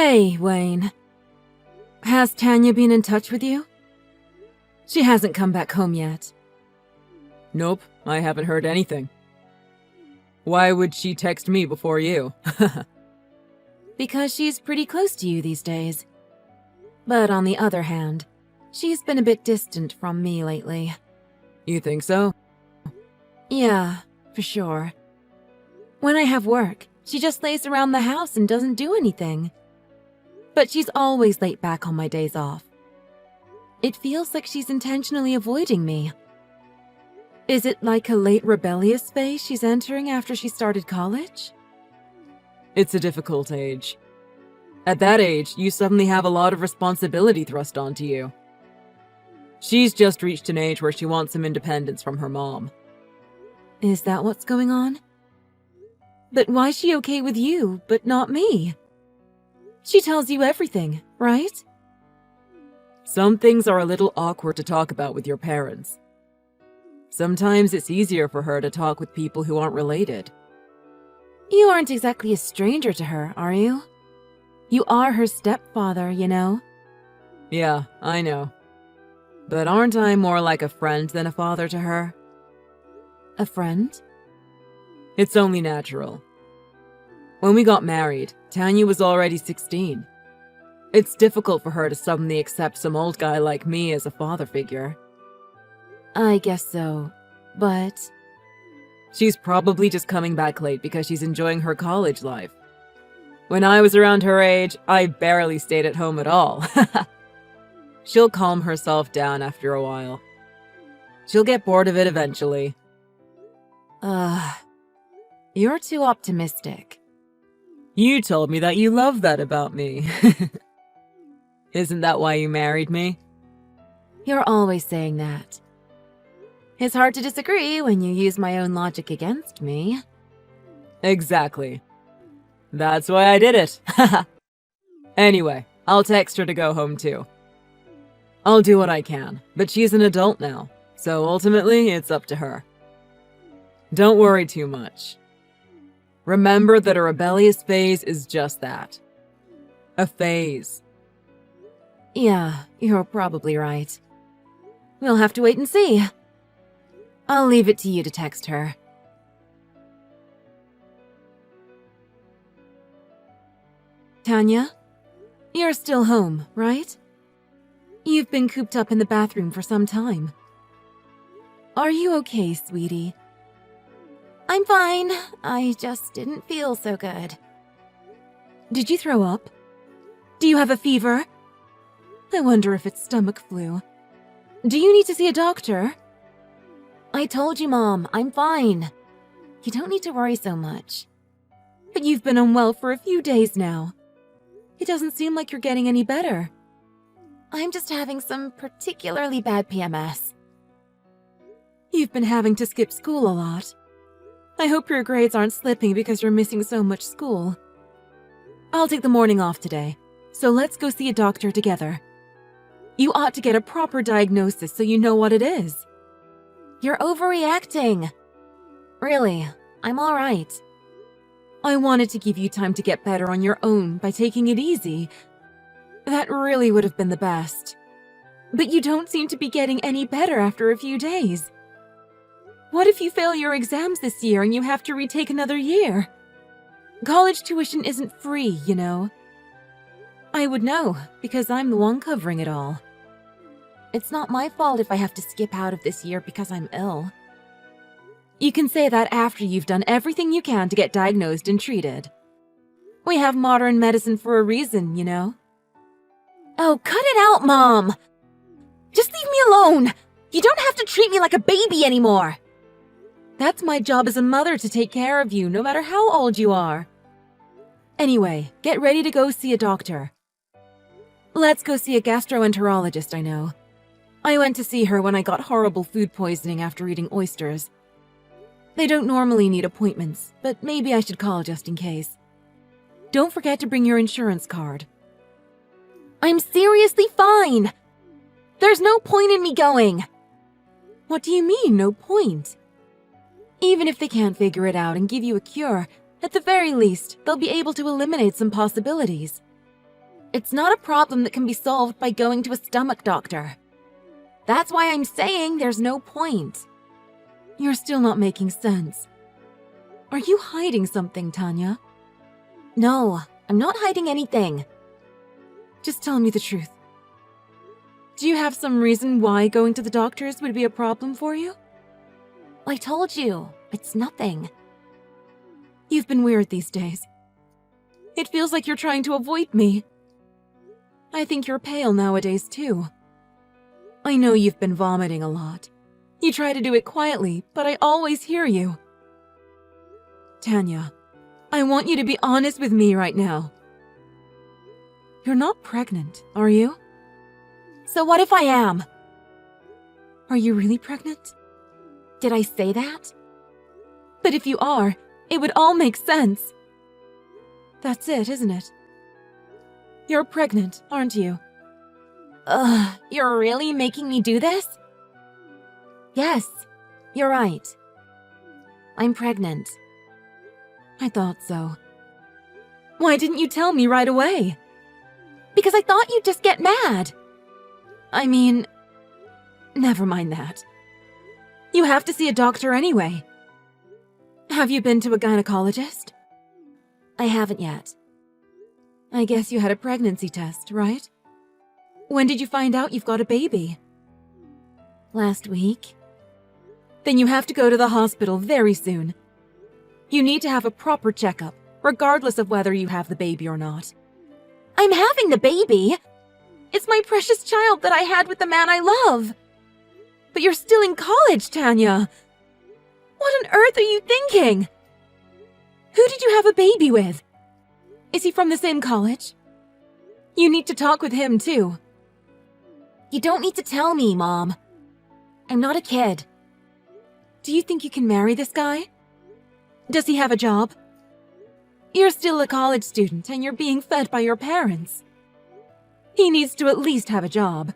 Hey, Wayne. Has Tanya been in touch with you? She hasn't come back home yet. Nope, I haven't heard anything. Why would she text me before you? Because she's pretty close to you these days. But on the other hand, she's been a bit distant from me lately. You think so? Yeah, for sure. When I have work, she just lays around the house and doesn't do anything. But she's always late back on my days off. It feels like she's intentionally avoiding me. Is it like a late rebellious phase she's entering after she started college? It's a difficult age. At that age, you suddenly have a lot of responsibility thrust onto you. She's just reached an age where she wants some independence from her mom. Is that what's going on? But why's she okay with you, but not me? She tells you everything, right? Some things are a little awkward to talk about with your parents. Sometimes it's easier for her to talk with people who aren't related. You aren't exactly a stranger to her, are you? You are her stepfather, you know? Yeah, I know. But aren't I more like a friend than a father to her? A friend? It's only natural. When we got married, Tanya was already 16. It's difficult for her to suddenly accept some old guy like me as a father figure. I guess so, but... She's probably just coming back late because she's enjoying her college life. When I was around her age, I barely stayed at home at all. She'll calm herself down after a while. She'll get bored of it eventually. You're too optimistic. You told me that you love that about me. Isn't that why you married me? You're always saying that. It's hard to disagree when you use my own logic against me. Exactly. That's why I did it. Anyway, I'll text her to go home too. I'll do what I can, but she's an adult now, so ultimately it's up to her. Don't worry too much. Remember that a rebellious phase is just that. A phase. Yeah, you're probably right. We'll have to wait and see. I'll leave it to you to text her. Tanya? You're still home, right? You've been cooped up in the bathroom for some time. Are you okay, sweetie? I'm fine. I just didn't feel so good. Did you throw up? Do you have a fever? I wonder if it's stomach flu. Do you need to see a doctor? I told you, Mom, I'm fine. You don't need to worry so much. But you've been unwell for a few days now. It doesn't seem like you're getting any better. I'm just having some particularly bad PMS. You've been having to skip school a lot. I hope your grades aren't slipping because you're missing so much school. I'll take the morning off today, so let's go see a doctor together. You ought to get a proper diagnosis so you know what it is. You're overreacting. Really, I'm all right. I wanted to give you time to get better on your own by taking it easy. That really would have been the best. But you don't seem to be getting any better after a few days. What if you fail your exams this year and you have to retake another year? College tuition isn't free, you know. I would know, because I'm the one covering it all. It's not my fault if I have to skip out of this year because I'm ill. You can say that after you've done everything you can to get diagnosed and treated. We have modern medicine for a reason, you know. Oh, cut it out, Mom! Just leave me alone! You don't have to treat me like a baby anymore! That's my job as a mother to take care of you, no matter how old you are. Anyway, get ready to go see a doctor. Let's go see a gastroenterologist I know. I went to see her when I got horrible food poisoning after eating oysters. They don't normally need appointments, but maybe I should call just in case. Don't forget to bring your insurance card. I'm seriously fine! There's no point in me going! What do you mean, no point? Even if they can't figure it out and give you a cure, at the very least, they'll be able to eliminate some possibilities. It's not a problem that can be solved by going to a stomach doctor. That's why I'm saying there's no point. You're still not making sense. Are you hiding something, Tanya? No, I'm not hiding anything. Just tell me the truth. Do you have some reason why going to the doctors would be a problem for you? I told you, it's nothing. You've been weird these days. It feels like you're trying to avoid me. I think you're pale nowadays, too. I know you've been vomiting a lot. You try to do it quietly, but I always hear you. Tanya, I want you to be honest with me right now. You're not pregnant, are you? So what if I am? Are you really pregnant? Did I say that? But if you are, it would all make sense. That's it, isn't it? You're pregnant, aren't you? Ugh, you're really making me do this? Yes, you're right. I'm pregnant. I thought so. Why didn't you tell me right away? Because I thought you'd just get mad. I mean, never mind that. You have to see a doctor anyway. Have you been to a gynecologist? I haven't yet. I guess you had a pregnancy test, right? When did you find out you've got a baby? Last week. Then you have to go to the hospital very soon. You need to have a proper checkup, regardless of whether you have the baby or not. I'm having the baby! It's my precious child that I had with the man I love! But you're still in college, Tanya! What on earth are you thinking? Who did you have a baby with? Is he from the same college? You need to talk with him, too. You don't need to tell me, Mom. I'm not a kid. Do you think you can marry this guy? Does he have a job? You're still a college student and you're being fed by your parents. He needs to at least have a job.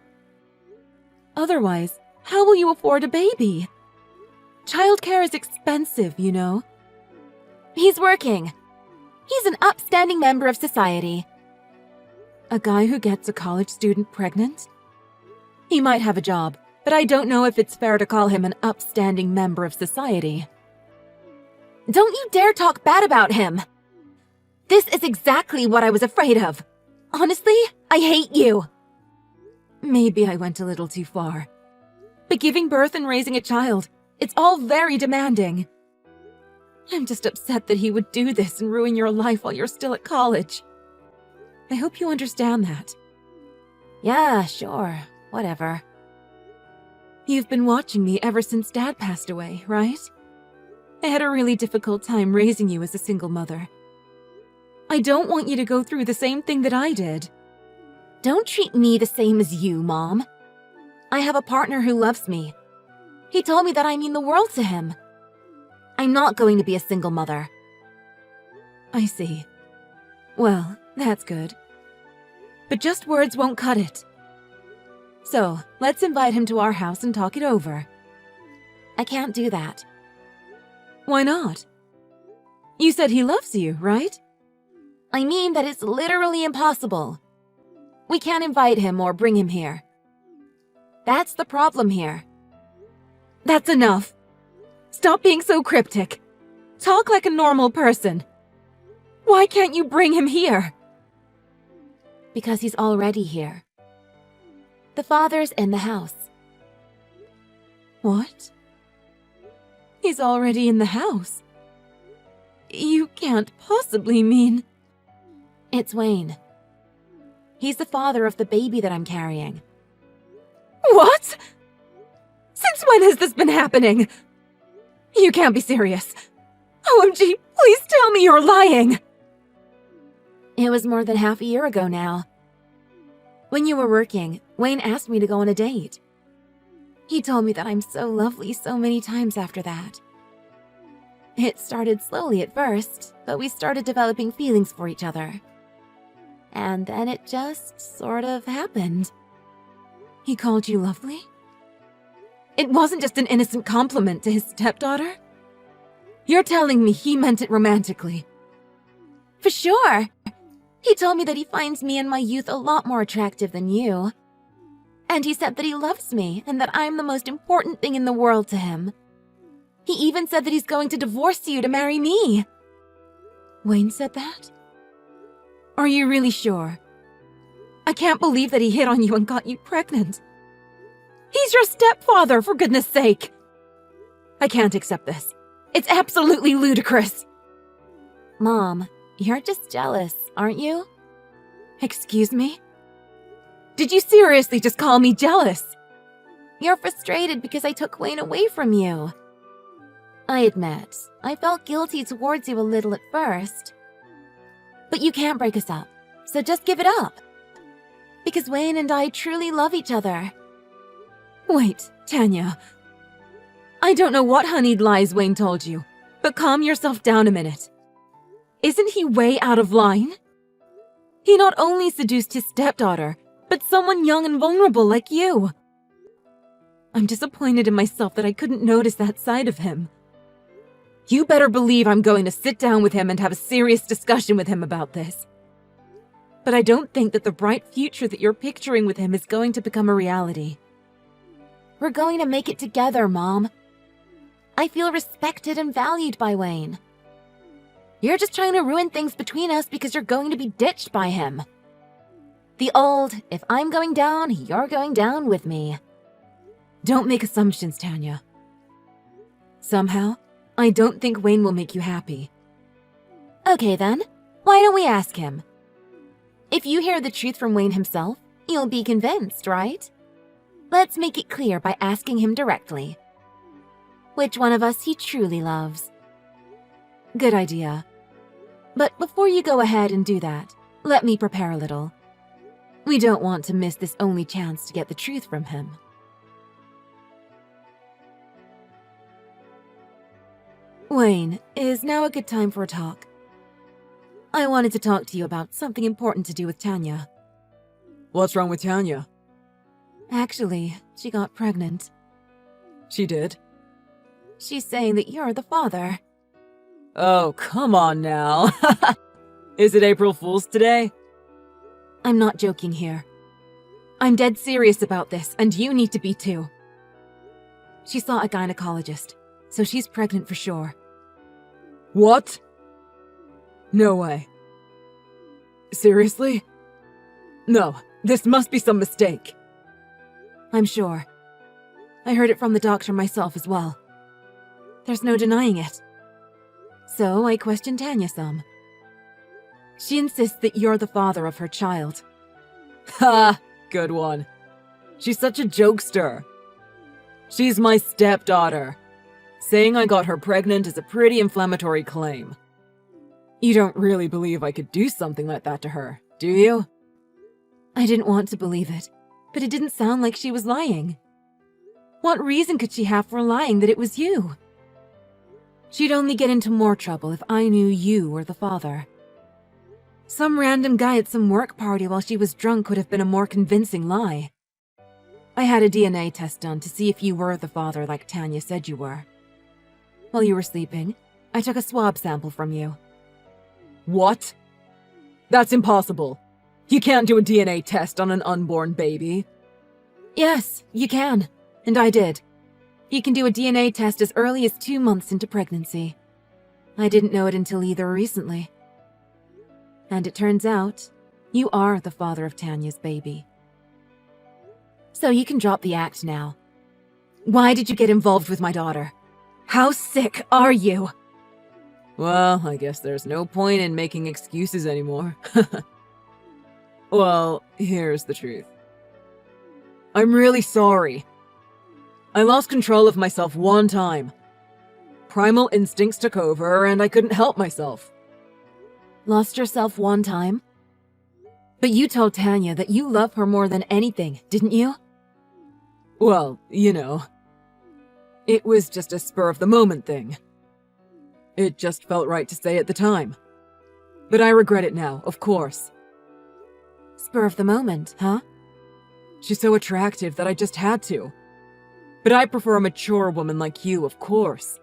Otherwise, how will you afford a baby? Childcare is expensive, you know. He's working. He's an upstanding member of society. A guy who gets a college student pregnant? He might have a job, but I don't know if it's fair to call him an upstanding member of society. Don't you dare talk bad about him! This is exactly what I was afraid of. Honestly, I hate you. Maybe I went a little too far. But giving birth and raising a child, it's all very demanding. I'm just upset that he would do this and ruin your life while you're still at college. I hope you understand that. Yeah, sure. Whatever. You've been watching me ever since Dad passed away, right? I had a really difficult time raising you as a single mother. I don't want you to go through the same thing that I did. Don't treat me the same as you, Mom. I have a partner who loves me. He told me that I mean the world to him. I'm not going to be a single mother. I see. Well, that's good. But just words won't cut it. So, let's invite him to our house and talk it over. I can't do that. Why not? You said he loves you, right? I mean that it's literally impossible. We can't invite him or bring him here. That's the problem here. That's enough. Stop being so cryptic. Talk like a normal person. Why can't you bring him here? Because he's already here. The father's in the house. What? He's already in the house. You can't possibly mean... It's Wayne. He's the father of the baby that I'm carrying. What? Since when has this been happening? You can't be serious. OMG, please tell me you're lying. It was more than half a year ago now. When you were working, Wayne asked me to go on a date. He told me that I'm so lovely so many times after that. It started slowly at first, but we started developing feelings for each other. And then it just sort of happened. He called you lovely? It wasn't just an innocent compliment to his stepdaughter? You're telling me he meant it romantically? For sure. He told me that he finds me in my youth a lot more attractive than you. And he said that he loves me and that I'm the most important thing in the world to him. He even said that he's going to divorce you to marry me. Wayne said that? Are you really sure? I can't believe that he hit on you and got you pregnant. He's your stepfather, for goodness sake! I can't accept this. It's absolutely ludicrous. Mom, you're just jealous, aren't you? Excuse me? Did you seriously just call me jealous? You're frustrated because I took Wayne away from you. I admit, I felt guilty towards you a little at first. But you can't break us up, so just give it up. Because Wayne and I truly love each other. Wait, Tanya. I don't know what honeyed lies Wayne told you, but calm yourself down a minute. Isn't he way out of line? He not only seduced his stepdaughter, but someone young and vulnerable like you. I'm disappointed in myself that I couldn't notice that side of him. You better believe I'm going to sit down with him and have a serious discussion with him about this. But I don't think that the bright future that you're picturing with him is going to become a reality. We're going to make it together, Mom. I feel respected and valued by Wayne. You're just trying to ruin things between us because you're going to be ditched by him. The old, if I'm going down, you're going down with me. Don't make assumptions, Tanya. Somehow, I don't think Wayne will make you happy. Okay then, why don't we ask him? If you hear the truth from Wayne himself, you'll be convinced, right? Let's make it clear by asking him directly. Which one of us he truly loves. Good idea. But before you go ahead and do that, let me prepare a little. We don't want to miss this only chance to get the truth from him. Wayne, is now a good time for a talk? I wanted to talk to you about something important to do with Tanya. What's wrong with Tanya? Actually, she got pregnant. She did? She's saying that you're the father. Oh, come on now. Is it April Fool's today? I'm not joking here. I'm dead serious about this, and you need to be too. She saw a gynecologist, so she's pregnant for sure. What? No way. Seriously? No, this must be some mistake. I'm sure. I heard it from the doctor myself as well. There's no denying it. So I questioned Tanya some. She insists that you're the father of her child. Ha! Good one. She's such a jokester. She's my stepdaughter. Saying I got her pregnant is a pretty inflammatory claim. You don't really believe I could do something like that to her, do you? I didn't want to believe it, but it didn't sound like she was lying. What reason could she have for lying that it was you? She'd only get into more trouble if I knew you were the father. Some random guy at some work party while she was drunk would have been a more convincing lie. I had a DNA test done to see if you were the father like Tanya said you were. While you were sleeping, I took a swab sample from you. What? That's impossible. You can't do a DNA test on an unborn baby. Yes, you can. And I did. You can do a DNA test as early as 2 months into pregnancy. I didn't know it until either recently. And it turns out, you are the father of Tanya's baby. So you can drop the act now. Why did you get involved with my daughter? How sick are you? Well, I guess there's no point in making excuses anymore. Well, here's the truth. I'm really sorry. I lost control of myself one time. Primal instincts took over, and I couldn't help myself. Lost yourself one time? But you told Tanya that you love her more than anything, didn't you? Well, you know. It was just a spur-of-the-moment thing. It just felt right to say at the time. But I regret it now, of course. Spur of the moment, huh? She's so attractive that I just had to. But I prefer a mature woman like you, of course.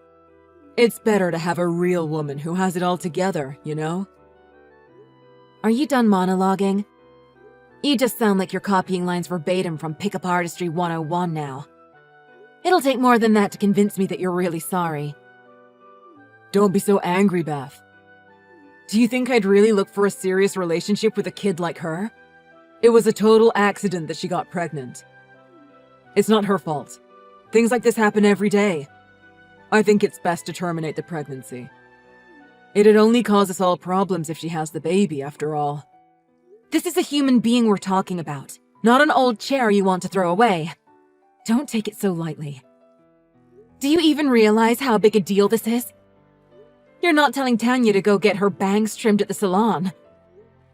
It's better to have a real woman who has it all together, you know? Are you done monologuing? You just sound like you're copying lines verbatim from Pickup Artistry 101 now. It'll take more than that to convince me that you're really sorry. Don't be so angry, Beth. Do you think I'd really look for a serious relationship with a kid like her? It was a total accident that she got pregnant. It's not her fault. Things like this happen every day. I think it's best to terminate the pregnancy. It'd only cause us all problems if she has the baby, after all. This is a human being we're talking about, not an old chair you want to throw away. Don't take it so lightly. Do you even realize how big a deal this is? You're not telling Tanya to go get her bangs trimmed at the salon.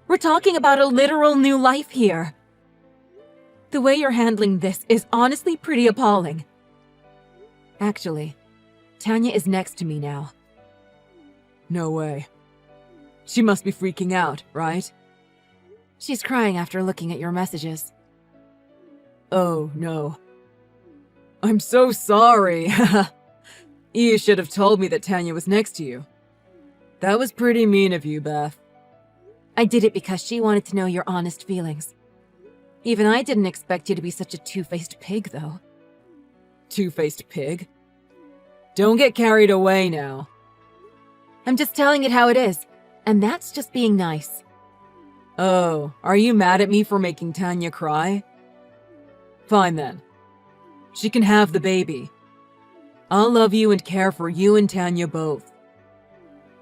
We're talking about a literal new life here. The way you're handling this is honestly pretty appalling. Actually, Tanya is next to me now. No way. She must be freaking out, right? She's crying after looking at your messages. Oh, no. I'm so sorry. You should have told me that Tanya was next to you. That was pretty mean of you, Beth. I did it because she wanted to know your honest feelings. Even I didn't expect you to be such a two-faced pig, though. Two-faced pig? Don't get carried away now. I'm just telling it how it is, and that's just being nice. Oh, are you mad at me for making Tanya cry? Fine then. She can have the baby. I'll love you and care for you and Tanya both.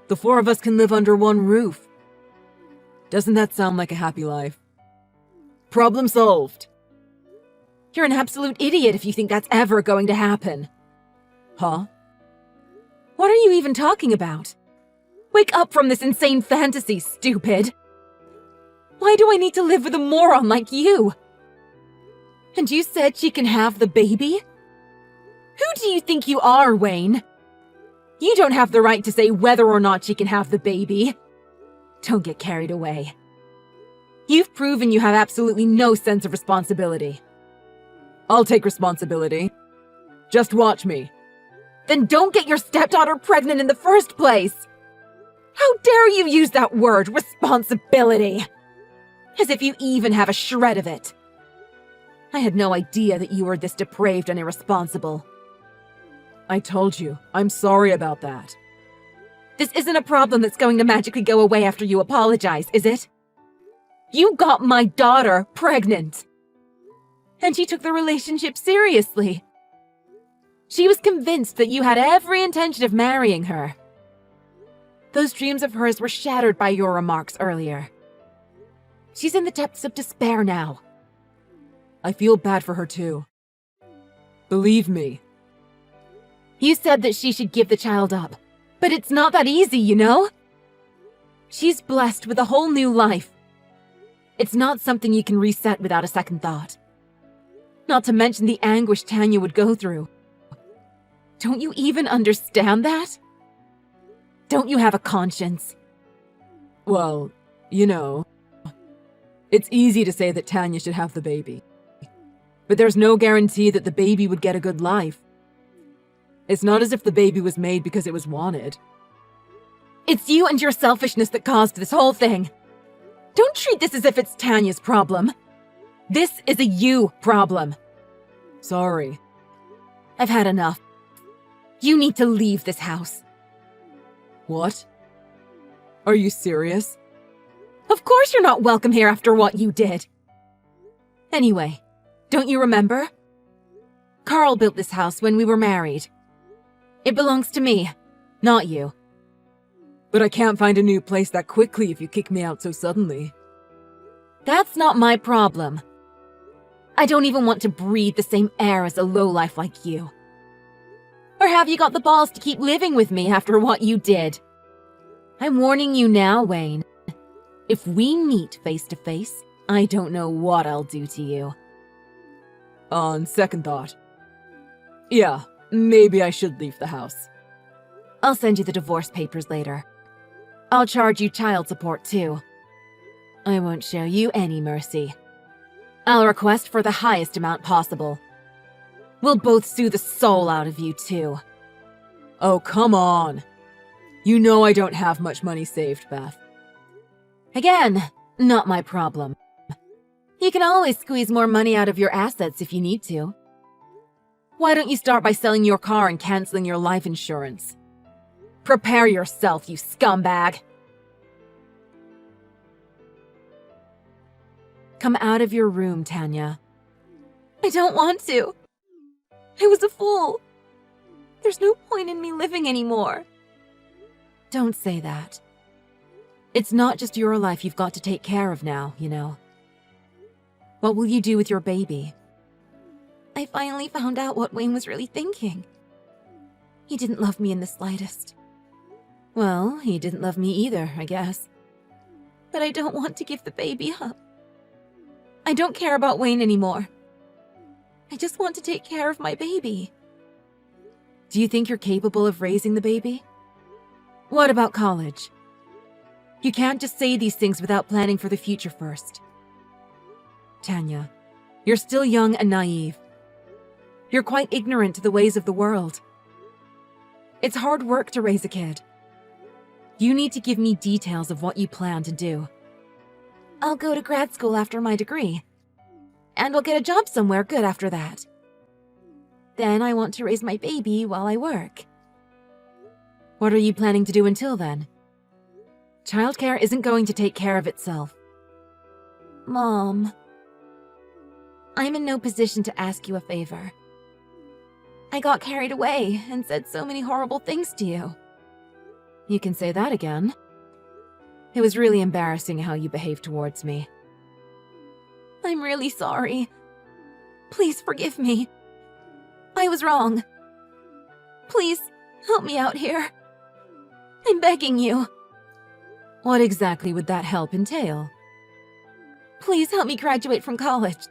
The four of us can live under one roof. Doesn't that sound like a happy life? Problem solved. You're an absolute idiot if you think that's ever going to happen. Huh? What are you even talking about? Wake up from this insane fantasy, stupid! Why do I need to live with a moron like you? And you said she can have the baby? Who do you think you are, Wayne? You don't have the right to say whether or not she can have the baby. Don't get carried away. You've proven you have absolutely no sense of responsibility. I'll take responsibility. Just watch me. Then don't get your stepdaughter pregnant in the first place! How dare you use that word, responsibility! As if you even have a shred of it. I had no idea that you were this depraved and irresponsible. I told you, I'm sorry about that. This isn't a problem that's going to magically go away after you apologize, is it? You got my daughter pregnant. And she took the relationship seriously. She was convinced that you had every intention of marrying her. Those dreams of hers were shattered by your remarks earlier. She's in the depths of despair now. I feel bad for her too. Believe me. You said that she should give the child up, but it's not that easy, you know? She's blessed with a whole new life. It's not something you can reset without a second thought. Not to mention the anguish Tanya would go through. Don't you even understand that? Don't you have a conscience? Well, you know, it's easy to say that Tanya should have the baby. But there's no guarantee that the baby would get a good life. It's not as if the baby was made because it was wanted. It's you and your selfishness that caused this whole thing. Don't treat this as if it's Tanya's problem. This is a you problem. Sorry. I've had enough. You need to leave this house. What? Are you serious? Of course you're not welcome here after what you did. Anyway, don't you remember? Carl built this house when we were married. It belongs to me, not you. But I can't find a new place that quickly if you kick me out so suddenly. That's not my problem. I don't even want to breathe the same air as a lowlife like you. Or have you got the balls to keep living with me after what you did? I'm warning you now, Wayne. If we meet face to face, I don't know what I'll do to you. On second thought. Yeah, maybe I should leave the house. I'll send you the divorce papers later. I'll charge you child support too. I won't show you any mercy. I'll request for the highest amount possible. We'll both sue the soul out of you too. Oh, come on. You know I don't have much money saved, Beth. Again, Not my problem. You can always squeeze more money out of your assets if you need to. Why don't you start by selling your car and canceling your life insurance? Prepare yourself, you scumbag! Come out of your room, Tanya. I don't want to. I was a fool. There's no point in me living anymore. Don't say that. It's not just your life you've got to take care of now, you know. What will you do with your baby? I finally found out what Wayne was really thinking. He didn't love me in the slightest. Well, he didn't love me either, I guess. But I don't want to give the baby up. I don't care about Wayne anymore. I just want to take care of my baby. Do you think you're capable of raising the baby? What about college? You can't just say these things without planning for the future first. Tanya, you're still young and naive. You're quite ignorant to the ways of the world. It's hard work to raise a kid. You need to give me details of what you plan to do. I'll go to grad school after my degree. And I'll get a job somewhere good after that. Then I want to raise my baby while I work. What are you planning to do until then? Childcare isn't going to take care of itself. Mom, I'm in no position to ask you a favor. I got carried away and said so many horrible things to you. You can say that again. It was really embarrassing how you behaved towards me. I'm really sorry. Please forgive me. I was wrong. Please help me out here. I'm begging you. What exactly would that help entail? Please help me graduate from college.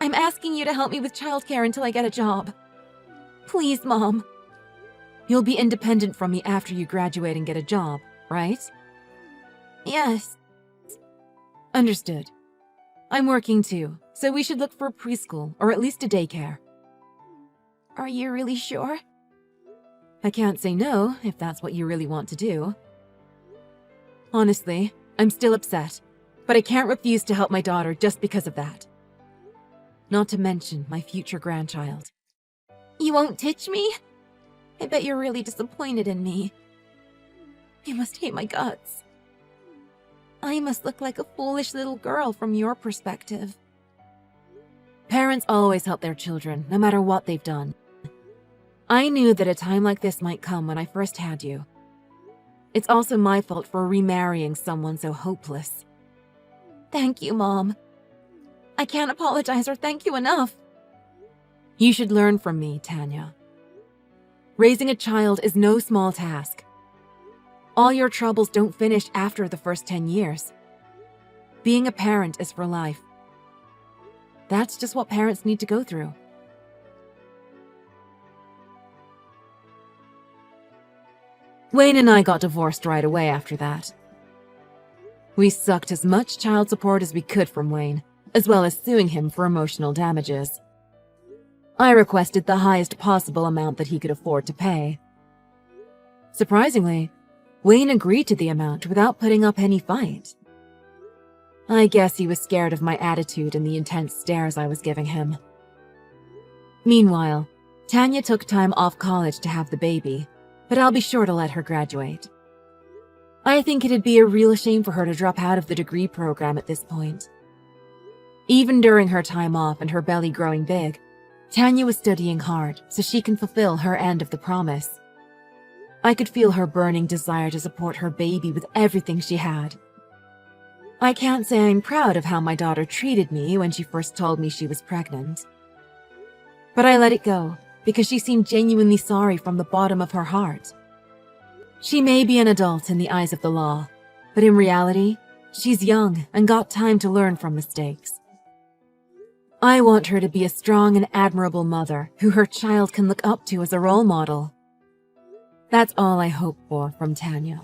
I'm asking you to help me with childcare until I get a job. Please, Mom. You'll be independent from me after you graduate and get a job, right? Yes. Understood. I'm working too, so we should look for a preschool or at least a daycare. Are you really sure? I can't say no if that's what you really want to do. Honestly, I'm still upset, but I can't refuse to help my daughter just because of that. Not to mention my future grandchild. You won't ditch me? I bet you're really disappointed in me. You must hate my guts. I must look like a foolish little girl from your perspective. Parents always help their children, no matter what they've done. I knew that a time like this might come when I first had you. It's also my fault for remarrying someone so hopeless. Thank you, Mom. I can't apologize or thank you enough. You should learn from me, Tanya. Raising a child is no small task. All your troubles don't finish after the first 10 years. Being a parent is for life. That's just what parents need to go through. Wayne and I got divorced right away after that. We sucked as much child support as we could from Wayne, as well as suing him for emotional damages. I requested the highest possible amount that he could afford to pay. Surprisingly, Wayne agreed to the amount without putting up any fight. I guess he was scared of my attitude and the intense stares I was giving him. Meanwhile, Tanya took time off college to have the baby, but I'll be sure to let her graduate. I think it'd be a real shame for her to drop out of the degree program at this point. Even during her time off and her belly growing big, Tanya was studying hard so she can fulfill her end of the promise. I could feel her burning desire to support her baby with everything she had. I can't say I'm proud of how my daughter treated me when she first told me she was pregnant. But I let it go because she seemed genuinely sorry from the bottom of her heart. She may be an adult in the eyes of the law, but in reality, she's young and got time to learn from mistakes. I want her to be a strong and admirable mother who her child can look up to as a role model. That's all I hope for from Tanya.